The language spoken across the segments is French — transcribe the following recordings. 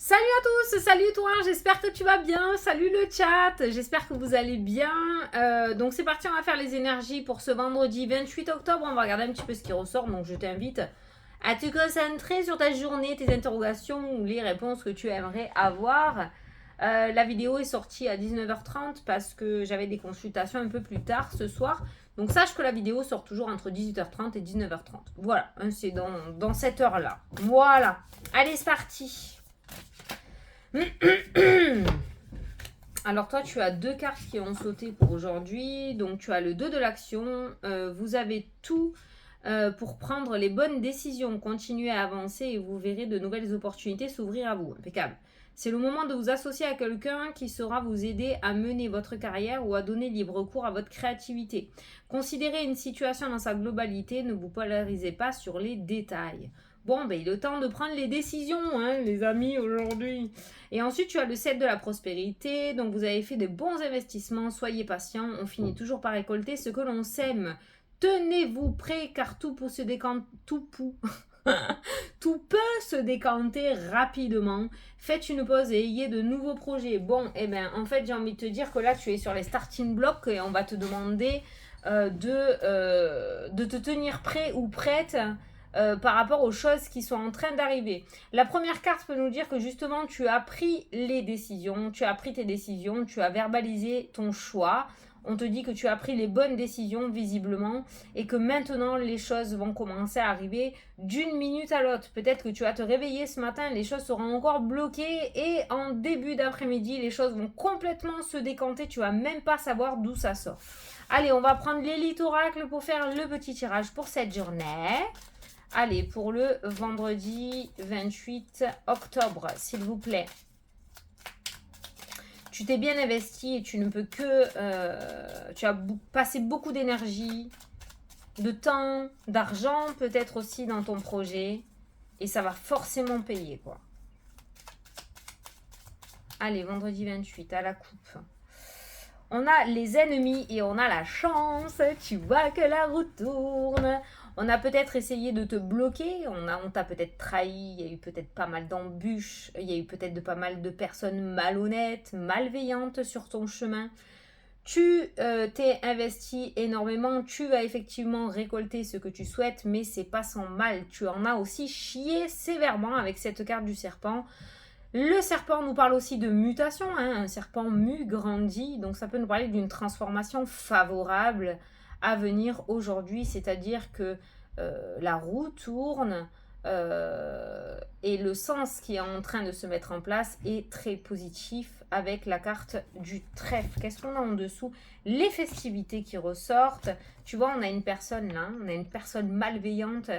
Salut à tous, salut toi, j'espère que tu vas bien, salut le chat, j'espère que vous allez bien. Donc c'est parti, on va faire les énergies pour ce vendredi 28 octobre, on va regarder un petit peu ce qui ressort, donc je t'invite à te concentrer sur ta journée, tes interrogations ou les réponses que tu aimerais avoir. La vidéo est sortie à 19h30 parce que j'avais des consultations un peu plus tard ce soir. Donc sache que la vidéo sort toujours entre 18h30 et 19h30. Voilà, c'est dans cette heure-là. Voilà, allez c'est parti. Alors toi tu as deux cartes qui ont sauté pour aujourd'hui. Donc tu as le 2 de l'action. Vous avez tout pour prendre les bonnes décisions. Continuez à avancer et vous verrez de nouvelles opportunités s'ouvrir à vous. Impeccable. C'est le moment de vous associer à quelqu'un qui saura vous aider à mener votre carrière ou à donner libre cours à votre créativité. Considérez une situation dans sa globalité, ne vous polarisez pas sur les détails. Bon, ben, il est temps de prendre les décisions, hein, les amis, aujourd'hui. Et ensuite, tu as le 7 de la prospérité. Donc, vous avez fait de bons investissements. Soyez patient. On finit toujours par récolter ce que l'on sème. Tenez-vous prêts, car tout peut se décanter. Tout peut se décanter rapidement. Faites une pause et ayez de nouveaux projets. Bon, eh bien, en fait, j'ai envie de te dire que là, tu es sur les starting blocks et on va te demander de te tenir prêt ou prête par rapport aux choses qui sont en train d'arriver. La première carte peut nous dire que justement, tu as pris les décisions, tu as pris tes décisions, tu as verbalisé ton choix. On te dit que tu as pris les bonnes décisions visiblement et que maintenant les choses vont commencer à arriver d'une minute à l'autre. Peut-être que tu vas te réveiller ce matin, les choses seront encore bloquées et en début d'après-midi, les choses vont complètement se décanter. Tu vas même pas savoir d'où ça sort. Allez, on va prendre l'élite oracle pour faire le petit tirage pour cette journée. Allez, pour le vendredi 28 octobre, s'il vous plaît. Tu t'es bien investi et tu ne peux que... tu as passé beaucoup d'énergie, de temps, d'argent peut-être aussi dans ton projet. Et ça va forcément payer, quoi. Allez, vendredi 28, à la coupe. On a les ennemis et on a la chance. Tu vois que la roue tourne. On a peut-être essayé de te bloquer, on t'a peut-être trahi, il y a eu peut-être pas mal d'embûches, il y a eu peut-être pas mal de personnes malhonnêtes, malveillantes sur ton chemin. Tu t'es investi énormément, tu vas effectivement récolter ce que tu souhaites, mais c'est pas sans mal. Tu en as aussi chié sévèrement avec cette carte du serpent. Le serpent nous parle aussi de mutation, hein, un serpent mu grandit, donc ça peut nous parler d'une transformation favorable à venir aujourd'hui, c'est-à-dire que la roue tourne et le sens qui est en train de se mettre en place est très positif avec la carte du trèfle. Qu'est-ce qu'on a en dessous? Les festivités qui ressortent. Tu vois, on a une personne là, on a une personne malveillante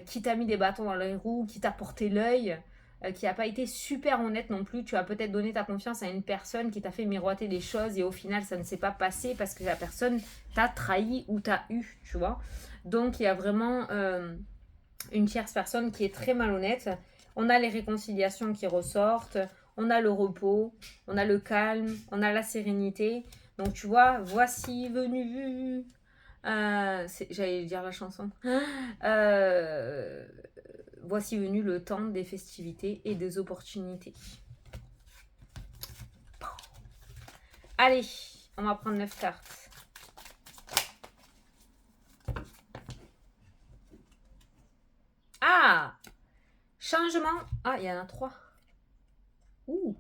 qui t'a mis des bâtons dans les roues, qui t'a porté l'œil, qui n'a pas été super honnête non plus. Tu as peut-être donné ta confiance à une personne qui t'a fait miroiter des choses et au final ça ne s'est pas passé parce que la personne t'a trahi ou t'a eu, tu vois. Donc il y a vraiment une tierce personne qui est très malhonnête. On a les réconciliations qui ressortent, on a le repos, on a le calme, on a la sérénité. Donc tu vois, voici venu... j'allais dire la chanson. Voici venu le temps des festivités et des opportunités. Allez, on va prendre 9 cartes. Ah! Changement. Ah, il y en a 3. Ouh!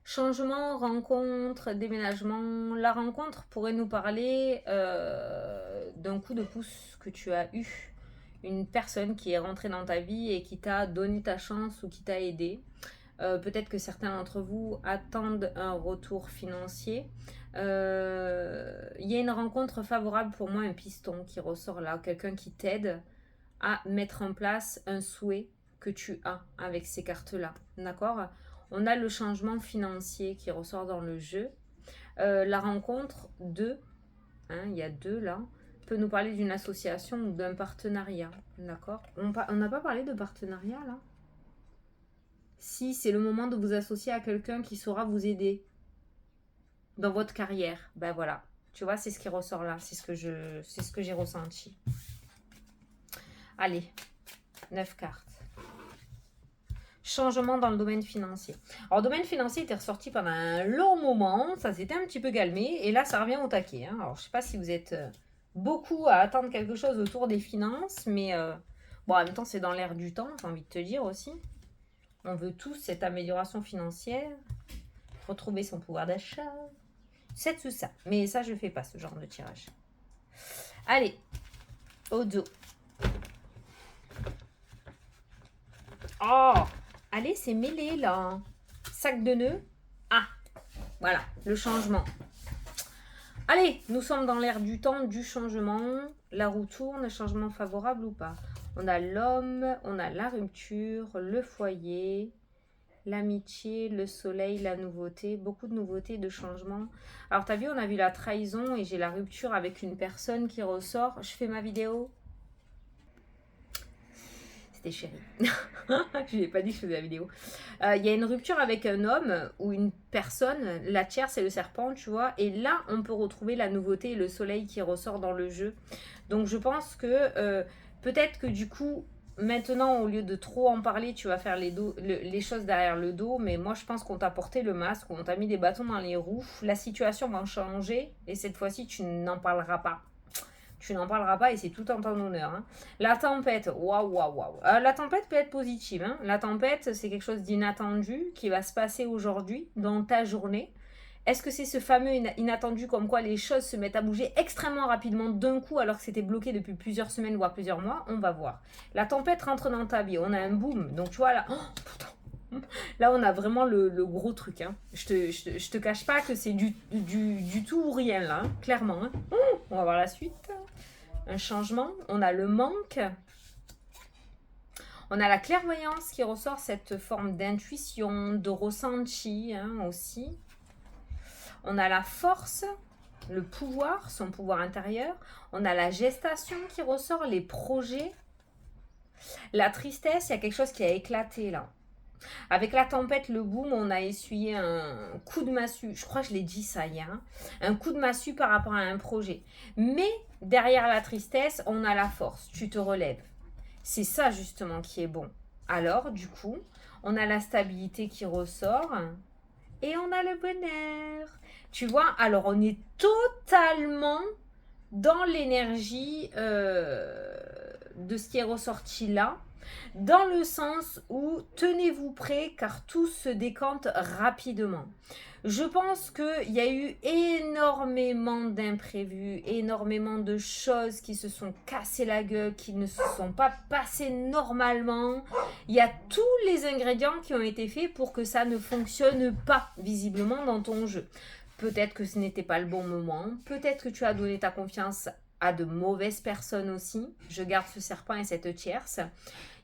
Changement, rencontre, déménagement. La rencontre pourrait nous parler d'un coup de pouce que tu as eu. Une personne qui est rentrée dans ta vie et qui t'a donné ta chance ou qui t'a aidé. Peut-être que certains d'entre vous attendent un retour financier. Il y a une rencontre favorable pour moi, un piston qui ressort là. Quelqu'un qui t'aide à mettre en place un souhait que tu as avec ces cartes-là. D'accord? On a le changement financier qui ressort dans le jeu. La rencontre de, il y a 2 là, peut nous parler d'une association ou d'un partenariat. D'accord? On n'a pas parlé de partenariat là? Si c'est le moment de vous associer à quelqu'un qui saura vous aider dans votre carrière, ben voilà. Tu vois, c'est ce qui ressort là. C'est ce que j'ai ressenti. Allez, 9 cartes. Changement dans le domaine financier. Alors, le domaine financier était ressorti pendant un long moment. Ça s'était un petit peu calmé. Et là, ça revient au taquet. Hein. Alors, je ne sais pas si vous êtes beaucoup à attendre quelque chose autour des finances. Mais bon, en même temps, c'est dans l'air du temps, j'ai envie de te dire aussi. On veut tous cette amélioration financière. Retrouver son pouvoir d'achat. C'est tout ça. Mais ça, je ne fais pas ce genre de tirage. Allez, au dos. Oh, allez, c'est mêlé là. Sac de nœuds. Ah, voilà, le changement. Allez, nous sommes dans l'ère du temps, du changement. La roue tourne, changement favorable ou pas. On a l'homme, on a la rupture, le foyer, l'amitié, le soleil, la nouveauté. Beaucoup de nouveautés, de changements. Alors, t'as vu, on a vu la trahison et j'ai la rupture avec une personne qui ressort. Je fais ma vidéo. Chérie. Je lui ai pas dit que je faisais la vidéo. Il y a une rupture avec un homme ou une personne. La tierce et le serpent, tu vois. Et là, on peut retrouver la nouveauté et le soleil qui ressort dans le jeu. Donc, je pense que peut-être que du coup, maintenant, au lieu de trop en parler, tu vas faire les choses derrière le dos. Mais moi, je pense qu'on t'a porté le masque, on t'a mis des bâtons dans les roues. La situation va changer et cette fois-ci, tu n'en parleras pas. Tu n'en parleras pas et c'est tout en ton honneur. Hein. La tempête, waouh. La tempête peut être positive. Hein. La tempête, c'est quelque chose d'inattendu qui va se passer aujourd'hui dans ta journée. Est-ce que c'est ce fameux inattendu comme quoi les choses se mettent à bouger extrêmement rapidement d'un coup alors que c'était bloqué depuis plusieurs semaines voire plusieurs mois? On va voir. La tempête rentre dans ta vie. On a un boom. Donc tu vois là... Oh, putain. Là, on a vraiment le gros truc. Hein. Je te cache pas que c'est du tout ou rien, là, hein, clairement. Hein. On va voir la suite. Un changement. On a le manque. On a la clairvoyance qui ressort, cette forme d'intuition, de ressenti hein, aussi. On a la force, le pouvoir, son pouvoir intérieur. On a la gestation qui ressort, les projets. La tristesse, il y a quelque chose qui a éclaté là. Avec la tempête, le boom, on a essuyé un coup de massue. Je crois que je l'ai dit ça hier. Hein. Un coup de massue par rapport à un projet. Mais derrière la tristesse, on a la force. Tu te relèves. C'est ça justement qui est bon. Alors, du coup, on a la stabilité qui ressort. Et on a le bonheur. Tu vois, alors on est totalement dans l'énergie de ce qui est ressorti là. Dans le sens où tenez-vous prêts car tout se décante rapidement. Je pense qu'il y a eu énormément d'imprévus, énormément de choses qui se sont cassées la gueule, qui ne se sont pas passées normalement. Il y a tous les ingrédients qui ont été faits pour que ça ne fonctionne pas visiblement dans ton jeu. Peut-être que ce n'était pas le bon moment, peut-être que tu as donné ta confiance à de mauvaises personnes aussi. Je garde ce serpent et cette tierce.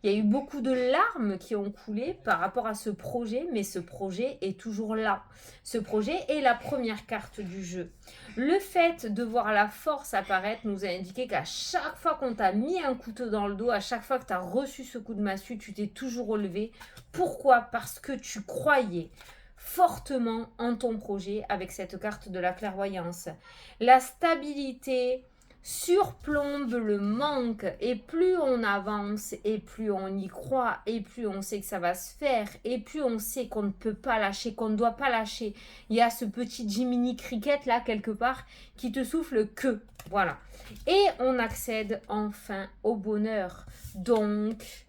Il y a eu beaucoup de larmes qui ont coulé par rapport à ce projet, mais ce projet est toujours là. Ce projet est la première carte du jeu. Le fait de voir la force apparaître nous a indiqué qu'à chaque fois qu'on t'a mis un couteau dans le dos, à chaque fois que tu as reçu ce coup de massue, tu t'es toujours relevé. Pourquoi? Parce que tu croyais fortement en ton projet avec cette carte de la clairvoyance. La stabilité surplombe le manque et plus on avance et plus on y croit et plus on sait que ça va se faire et plus on sait qu'on ne peut pas lâcher, qu'on ne doit pas lâcher. Il y a ce petit Jiminy Cricket là quelque part qui te souffle que, voilà. Et on accède enfin au bonheur. Donc,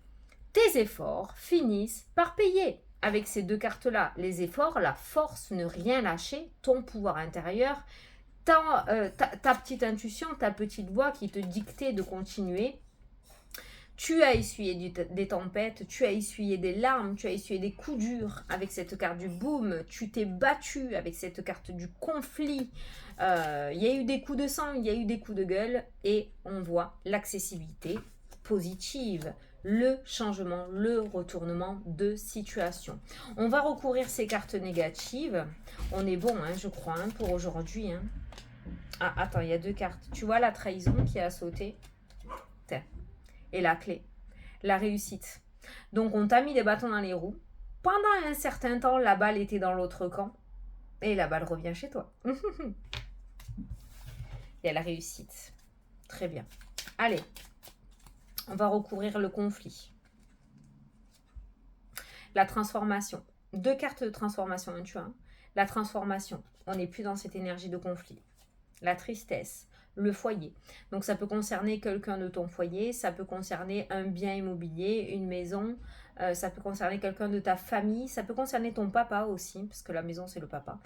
tes efforts finissent par payer. Avec ces deux cartes-là, les efforts, la force, ne rien lâcher, ton pouvoir intérieur, ta petite intuition, ta petite voix qui te dictait de continuer. Tu as essuyé des tempêtes, tu as essuyé des larmes, tu as essuyé des coups durs avec cette carte du boom, tu t'es battu avec cette carte du conflit. Il y a eu des coups de sang, il y a eu des coups de gueule et on voit l'accessibilité positive, le changement, le retournement de situation. On va recourir ces cartes négatives. On est bon, hein, je crois, hein, pour aujourd'hui. Hein. Ah, attends, il y a deux cartes. Tu vois la trahison qui a sauté? Et la clé, la réussite. Donc, on t'a mis des bâtons dans les roues. Pendant un certain temps, la balle était dans l'autre camp. Et la balle revient chez toi. Il y a la réussite. Très bien. Allez, on va recourir le conflit. La transformation. 2 cartes de transformation, hein, tu vois. La transformation. On n'est plus dans cette énergie de conflit. La tristesse. Le foyer. Donc ça peut concerner quelqu'un de ton foyer, ça peut concerner un bien immobilier, une maison, ça peut concerner quelqu'un de ta famille, ça peut concerner ton papa aussi, parce que la maison c'est le papa.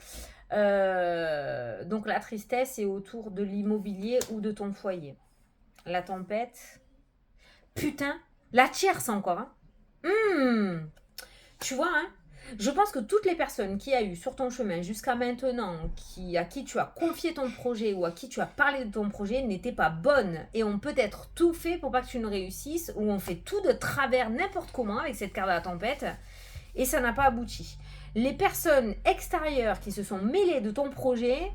Donc la tristesse est autour de l'immobilier ou de ton foyer. La tempête. Putain, la tierce encore. Hein. Tu vois, hein, je pense que toutes les personnes qui a eu sur ton chemin jusqu'à maintenant, à qui tu as confié ton projet ou à qui tu as parlé de ton projet, n'étaient pas bonnes et ont peut-être tout fait pour pas que tu ne réussisses, ou ont fait tout de travers n'importe comment avec cette carte de la tempête et ça n'a pas abouti. Les personnes extérieures qui se sont mêlées de ton projet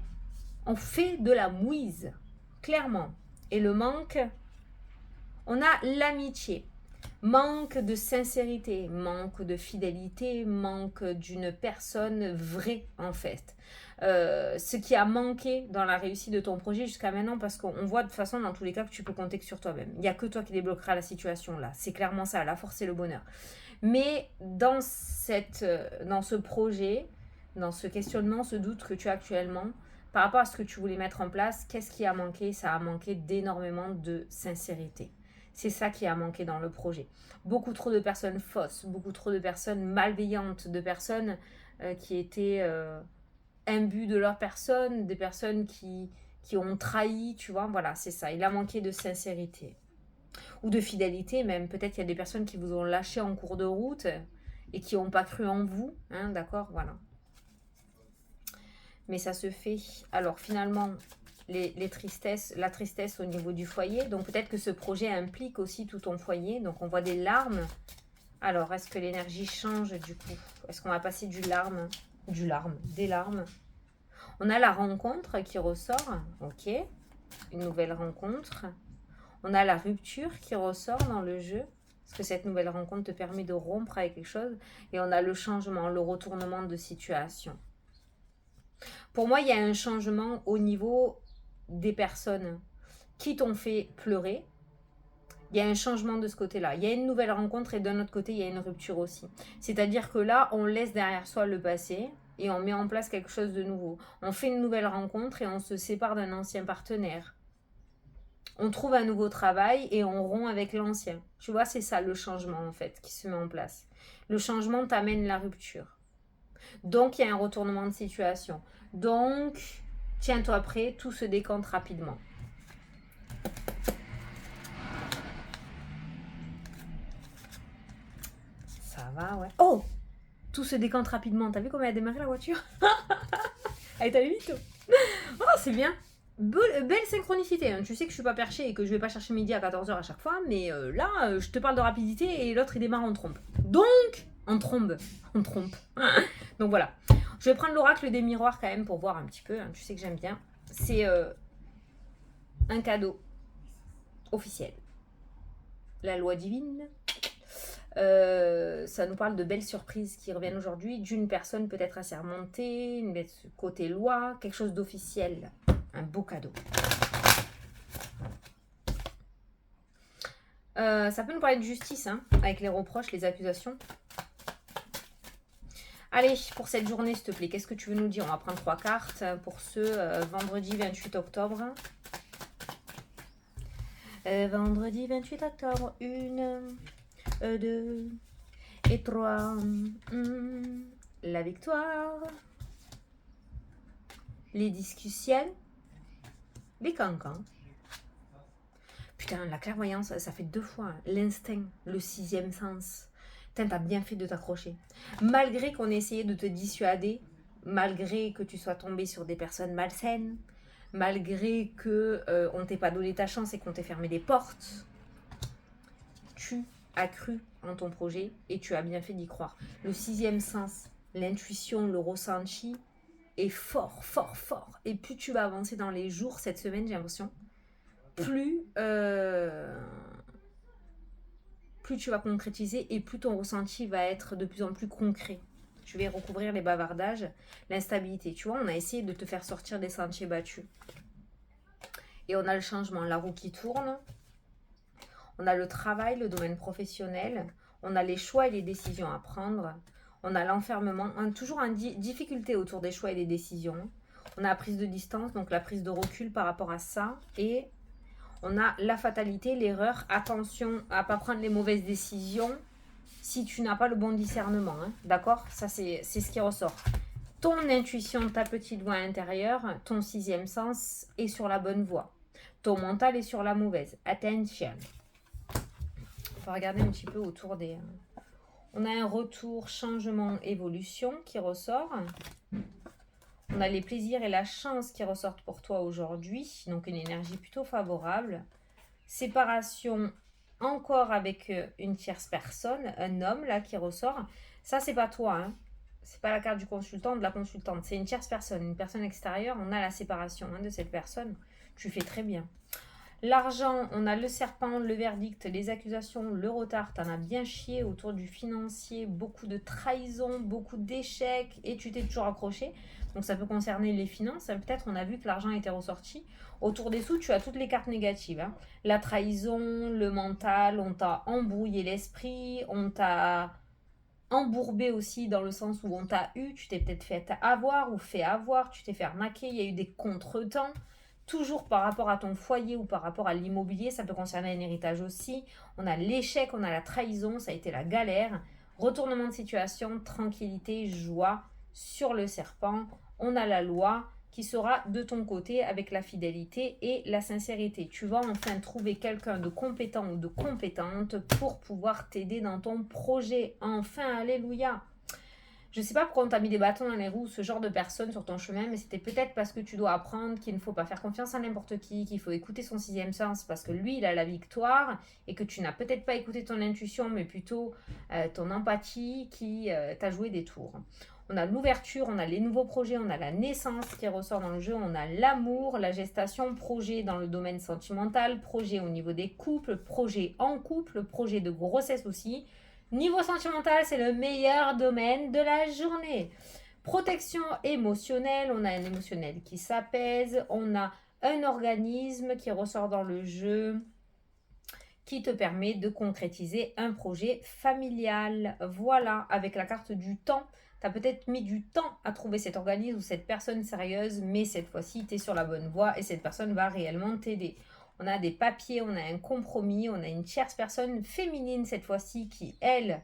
ont fait de la mouise, clairement. Et le manque, on a l'amitié. Manque de sincérité, manque de fidélité, manque d'une personne vraie en fait. Ce qui a manqué dans la réussite de ton projet jusqu'à maintenant, parce qu'on voit de toute façon dans tous les cas que tu peux compter que sur toi-même. Il n'y a que toi qui débloquera la situation là. C'est clairement ça, la force et le bonheur. Mais dans ce projet, dans ce questionnement, ce doute que tu as actuellement, par rapport à ce que tu voulais mettre en place, qu'est-ce qui a manqué? Ça a manqué d'énormément de sincérité. C'est ça qui a manqué dans le projet. Beaucoup trop de personnes fausses, beaucoup trop de personnes malveillantes, de personnes qui étaient imbues de leur personne, des personnes qui ont trahi, tu vois, voilà, c'est ça. Il a manqué de sincérité. Ou de fidélité même. Peut-être qu'il y a des personnes qui vous ont lâché en cours de route et qui n'ont pas cru en vous, hein, d'accord, voilà. Mais ça se fait. Alors finalement, la tristesse au niveau du foyer. Donc peut-être que ce projet implique aussi tout ton foyer. Donc on voit des larmes. Alors est-ce que l'énergie change du coup? Est-ce qu'on va passer des larmes? On a la rencontre qui ressort. Ok. Une nouvelle rencontre. On a la rupture qui ressort dans le jeu. Parce que cette nouvelle rencontre te permet de rompre avec quelque chose. Et on a le changement, le retournement de situation. Pour moi, il y a un changement au niveau des personnes qui t'ont fait pleurer. Il y a un changement de ce côté-là. Il y a une nouvelle rencontre et d'un autre côté, il y a une rupture aussi. C'est-à-dire que là, on laisse derrière soi le passé et on met en place quelque chose de nouveau. On fait une nouvelle rencontre et on se sépare d'un ancien partenaire. On trouve un nouveau travail et on rompt avec l'ancien. Tu vois, c'est ça le changement en fait qui se met en place. Le changement t'amène la rupture. Donc, il y a un retournement de situation. Donc, tiens-toi prêt, tout se décante rapidement. Ça va, ouais. Oh! Tout se décante rapidement. T'as vu comment elle a démarré la voiture? Elle est allée vite. Oh, c'est bien. Belle synchronicité. Hein. Tu sais que je suis pas perchée et que je vais pas chercher midi à 14h à chaque fois. Mais là, je te parle de rapidité et l'autre, il démarre en trompe. Donc, en trombe. Donc voilà. Je vais prendre l'oracle des miroirs quand même pour voir un petit peu. Hein. Tu sais que j'aime bien. C'est un cadeau officiel. La loi divine. Ça nous parle de belles surprises qui reviennent aujourd'hui d'une personne peut-être assermentée, une côté loi, quelque chose d'officiel, un beau cadeau. Ça peut nous parler de justice, hein, avec les reproches, les accusations. Allez, pour cette journée, s'il te plaît, qu'est-ce que tu veux nous dire? On va prendre 3 cartes pour ce vendredi 28 octobre. Vendredi 28 octobre, 1, 2 et 3. La victoire. Les discussions. Les cancans. Putain, la clairvoyance, ça fait 2 fois. Hein. L'instinct, le 6e sens. Putain, t'as bien fait de t'accrocher. Malgré qu'on ait essayé de te dissuader, malgré que tu sois tombé sur des personnes malsaines, malgré qu'on t'ait pas donné ta chance et qu'on t'ait fermé des portes, tu as cru en ton projet et tu as bien fait d'y croire. Le 6e sens, l'intuition, le ressenti est fort, fort, fort. Et plus tu vas avancer dans les jours, cette semaine, j'ai l'impression, plus tu vas concrétiser et plus ton ressenti va être de plus en plus concret. Tu vas recouvrir les bavardages, l'instabilité. Tu vois, on a essayé de te faire sortir des sentiers battus. Et on a le changement, la roue qui tourne. On a le travail, le domaine professionnel. On a les choix et les décisions à prendre. On a l'enfermement, toujours une difficulté autour des choix et des décisions. On a la prise de distance, donc la prise de recul par rapport à ça. Et on a la fatalité, l'erreur. Attention à ne pas prendre les mauvaises décisions si tu n'as pas le bon discernement. Hein, d'accord? Ça, c'est ce qui ressort. Ton intuition, ta petite voix intérieure, ton sixième sens est sur la bonne voie. Ton mental est sur la mauvaise. Attention. On va regarder un petit peu autour des... On a un retour, changement, évolution qui ressort. On a les plaisirs et la chance qui ressortent pour toi aujourd'hui. Donc une énergie plutôt favorable. Séparation encore avec une tierce personne, un homme là qui ressort. Ça, c'est pas toi, hein. C'est pas la carte du consultant, de la consultante. C'est une tierce personne, une personne extérieure. On a la séparation de cette personne. Tu fais très bien. L'argent, on a le serpent, le verdict, les accusations, le retard. T'en as bien chié autour du financier. Beaucoup de trahison, beaucoup d'échecs. Et tu t'es toujours accroché. Donc ça peut concerner les finances. Peut-être on a vu que l'argent était ressorti. Autour des sous, tu as toutes les cartes négatives. Hein. La trahison, le mental, on t'a embrouillé l'esprit. On t'a embourbé aussi dans le sens où on t'a eu, tu t'es peut-être fait avoir ou fait avoir, tu t'es fait arnaquer, il y a eu des contretemps, toujours par rapport à ton foyer ou par rapport à l'immobilier, ça peut concerner un héritage aussi. On a l'échec, on a la trahison, ça a été la galère, retournement de situation, tranquillité, joie sur le serpent, on a la loi qui sera de ton côté avec la fidélité et la sincérité. Tu vas enfin trouver quelqu'un de compétent ou de compétente pour pouvoir t'aider dans ton projet. Enfin, alléluia. Je ne sais pas pourquoi on t'a mis des bâtons dans les roues, ce genre de personnes sur ton chemin, mais c'était peut-être parce que tu dois apprendre qu'il ne faut pas faire confiance à n'importe qui, qu'il faut écouter son sixième sens parce que lui, il a la victoire et que tu n'as peut-être pas écouté ton intuition, mais plutôt ton empathie qui t'a joué des tours. On a l'ouverture, on a les nouveaux projets, on a la naissance qui ressort dans le jeu, on a l'amour, la gestation, projet dans le domaine sentimental, projet au niveau des couples, projet en couple, projet de grossesse aussi. Niveau sentimental, c'est le meilleur domaine de la journée. Protection émotionnelle, on a un émotionnel qui s'apaise, on a un organisme qui ressort dans le jeu qui te permet de concrétiser un projet familial. Voilà, avec la carte du temps. Tu as peut-être mis du temps à trouver cet organisme ou cette personne sérieuse, mais cette fois-ci, tu es sur la bonne voie et cette personne va réellement t'aider. On a des papiers, on a un compromis, on a une tierce personne féminine cette fois-ci qui, elle,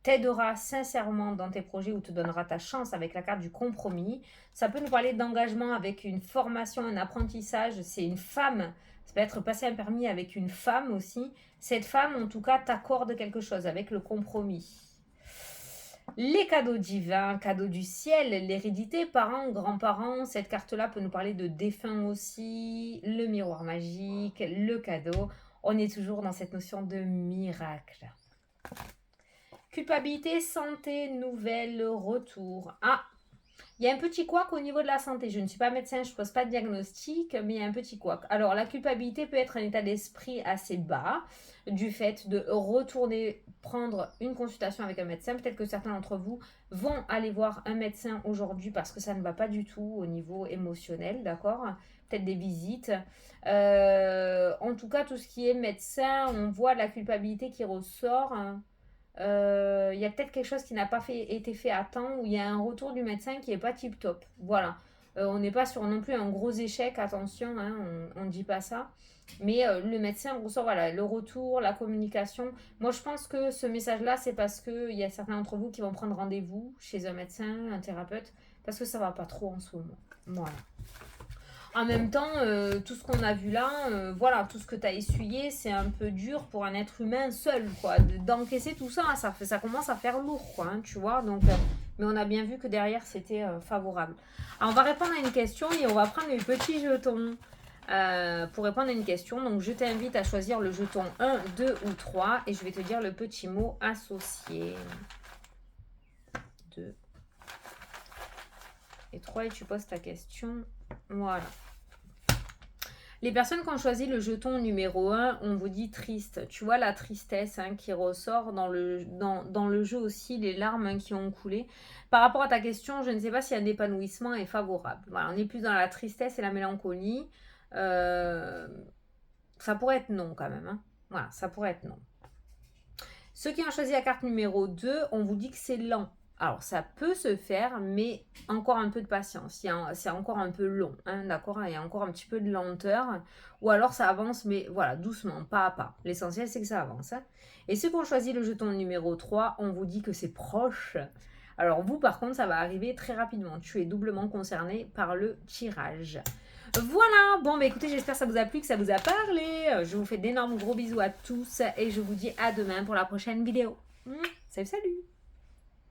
t'aidera sincèrement dans tes projets ou te donnera ta chance avec la carte du compromis. Ça peut nous parler d'engagement avec une formation, un apprentissage. C'est une femme. Ça peut être passer un permis avec une femme aussi. Cette femme, en tout cas, t'accorde quelque chose avec le compromis. Les cadeaux divins, cadeaux du ciel, l'hérédité, parents, grands-parents. Cette carte-là peut nous parler de défunts aussi, le miroir magique, le cadeau. On est toujours dans cette notion de miracle. Culpabilité, santé, nouvelle, retour. Ah, il y a un petit couac au niveau de la santé. Je ne suis pas médecin, je ne pose pas de diagnostic, mais il y a un petit couac. Alors, la culpabilité peut être un état d'esprit assez bas du fait de retourner prendre une consultation avec un médecin. Peut-être que certains d'entre vous vont aller voir un médecin aujourd'hui parce que ça ne va pas du tout au niveau émotionnel, d'accord? Peut-être des visites. En tout cas, tout ce qui est médecin, on voit la culpabilité qui ressort. Il y a peut-être quelque chose qui n'a pas été fait à temps ou il y a un retour du médecin qui n'est pas tip top. Voilà. On n'est pas sur non plus un gros échec, attention, hein, on ne dit pas ça. Mais le médecin ressort, voilà, le retour, la communication. Moi, je pense que ce message-là, c'est parce qu'il y a certains d'entre vous qui vont prendre rendez-vous chez un médecin, un thérapeute, parce que ça ne va pas trop en ce moment. Voilà. En même temps, tout ce qu'on a vu là, voilà, tout ce que tu as essuyé, c'est un peu dur pour un être humain seul, quoi. D'encaisser tout ça, ça commence à faire lourd, quoi, hein, tu vois. Donc, mais on a bien vu que derrière, c'était favorable. Alors, on va répondre à une question et on va prendre les petits jetons pour répondre à une question. Donc, je t'invite à choisir le jeton 1, 2 ou 3 et je vais te dire le petit mot associé. 2 et 3 et tu poses ta question. Voilà. Les personnes qui ont choisi le jeton numéro 1, on vous dit triste. Tu vois la tristesse hein, qui ressort dans le jeu aussi, les larmes hein, qui ont coulé. Par rapport à ta question, je ne sais pas si un épanouissement est favorable. Voilà, on est plus dans la tristesse et la mélancolie. Ça pourrait être non quand même. Hein. Voilà, ça pourrait être non. Ceux qui ont choisi la carte numéro 2, on vous dit que c'est lent. Alors, ça peut se faire, mais encore un peu de patience. C'est encore un peu long, hein, d'accord? Il y a encore un petit peu de lenteur. Ou alors, ça avance, mais voilà, doucement, pas à pas. L'essentiel, c'est que ça avance. Hein. Et ceux qui ont choisi le jeton numéro 3, on vous dit que c'est proche. Alors, vous, par contre, ça va arriver très rapidement. Tu es doublement concerné par le tirage. Voilà, bon, bah écoutez, j'espère que ça vous a plu, que ça vous a parlé. Je vous fais d'énormes gros bisous à tous et je vous dis à demain pour la prochaine vidéo. Salut, salut!